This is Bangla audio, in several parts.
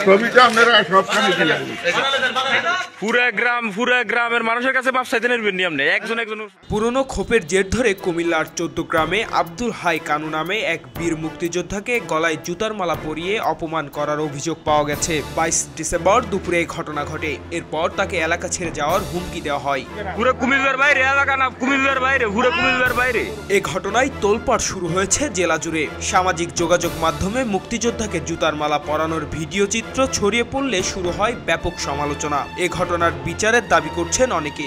ছবিটা আপনারা সবখানে দিলেন। পুরা গ্রামের মানুষের কাছে মাপ চাইতে নেবেন নি আপনি একজন। পুরনো ক্ষোভের জের ধরে কুমিল্লার 14 গ্রামে আব্দুল হাই কানু নামে এক বীর মুক্তিযোদ্ধাকে গলায় জুতার মালা পরিয়ে অপমান করার অভিযোগ পাওয়া গেছে। 22 ডিসেম্বর দুপুরে এই ঘটনা ঘটে। এরপর তাকে এলাকা ছেড়ে যাওয়ার হুমকি দেওয়া হয়। পুরো কুমিল্লার বাইরে এলাকা না, কুমিল্লার বাইরে, পুরো কুমিল্লার বাইরে। এই ঘটনায় তোলপাড় শুরু হয়েছে জেলা জুড়ে। সামাজিক যোগাযোগ মাধ্যমে মুক্তিযোদ্ধাকে জুতার মালা পরানোর ভিডিও চিত্র ছড়িয়ে পড়লে শুরু হয় ব্যাপক সমালোচনা। এ ঘটনার বিচারের দাবি করছেন অনেকে।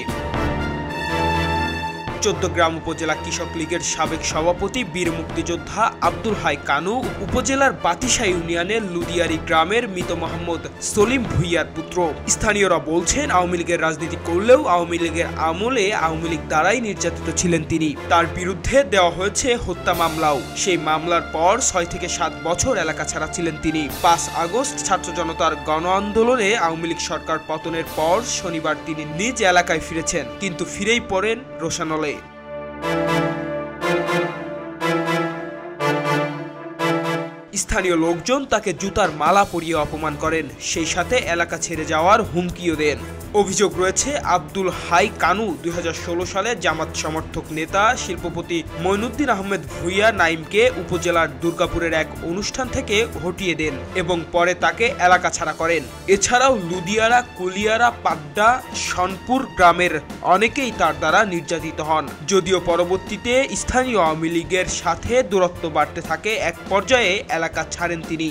14 গ্রাম উপজেলা কৃষক লীগের সাবেক সভাপতি বীর মুক্তিযোদ্ধা আব্দুল হাই কানু উপজেলার বাতিশা ইউনিয়নের লুদিয়ারি গ্রামের মৃত মোহাম্মদ সলিম ভুইয়ার পুত্র। স্থানীয়রা বলছেন আওয়ামী লীগের রাজনীতি করলেও আওয়ামী লীগের আমলে আওয়ামী লীগ দ্বারাই নির্যাতিত ছিলেন তিনি। তার বিরুদ্ধে দেওয়া হয়েছে হত্যা মামলাও। সেই মামলার পর 6 থেকে 7 বছর এলাকা ছাড়া ছিলেন তিনি। 5 আগস্ট ছাত্র জনতার গণ আন্দোলনে আওয়ামী লীগ সরকার পতনের পর শনিবার তিনি নিজ এলাকায় ফিরেছেন, কিন্তু ফিরেই পড়েন রোষানলে। স্থানীয় লোকজন তাকে জুতার মালা পরিয়ে অপমান করেন, সেই সাথে এলাকা ছেড়ে যাওয়ার হুমকিও দেন। অভিযোগ রয়েছে আব্দুল হাই কানু 2016 সালে জামাত সমর্থক নেতা শিল্পপতি মঈনুদ্দিন আহমেদ ভুইয়া নাইমকে উপজেলার দুর্গাপুরের এক অনুষ্ঠান থেকে হটিয়ে দেন এবং পরে তাকে এলাকা ছাড়া করেন। এছাড়াও লুদিয়ারা, কুলিয়ারা, পাড্ডা, সনপুর গ্রামের অনেকেই তার দ্বারা নির্যাতিত হন। যদিও পরবর্তীতে স্থানীয় আওয়ামী লীগের সাথে দূরত্ব বাড়তে থাকে, এক পর্যায়ে এলাকা ছাড়েন তিনি।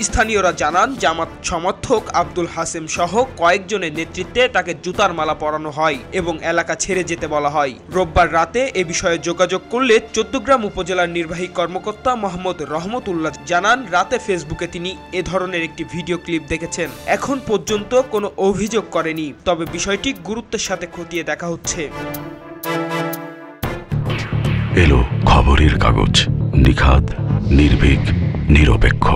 স্থানীয়রা জানান জামাত সমর্থক আব্দুল হাসেম সহ কয়েকজনের নেতৃত্বে তাকে জুতার মালা পরানো হয় এবং এলাকা ছেড়ে যেতে বলা হয়। রোববার রাতে এ বিষয়ে যোগাযোগ করলে 14 গ্রাম উপজেলার নির্বাহী কর্মকর্তা মোহাম্মদ রহমতুল্লাহ জানান রাতে ফেসবুকে তিনি এ ধরনের একটি ভিডিও ক্লিপ দেখেছেন। এখন পর্যন্ত কোনো অভিযোগ করেনি, তবে বিষয়টি গুরুত্বের সাথে খতিয়ে দেখা হচ্ছে। এলো খবরের কাগজ, নিখাত, নির্ভীক, নিরপেক্ষ।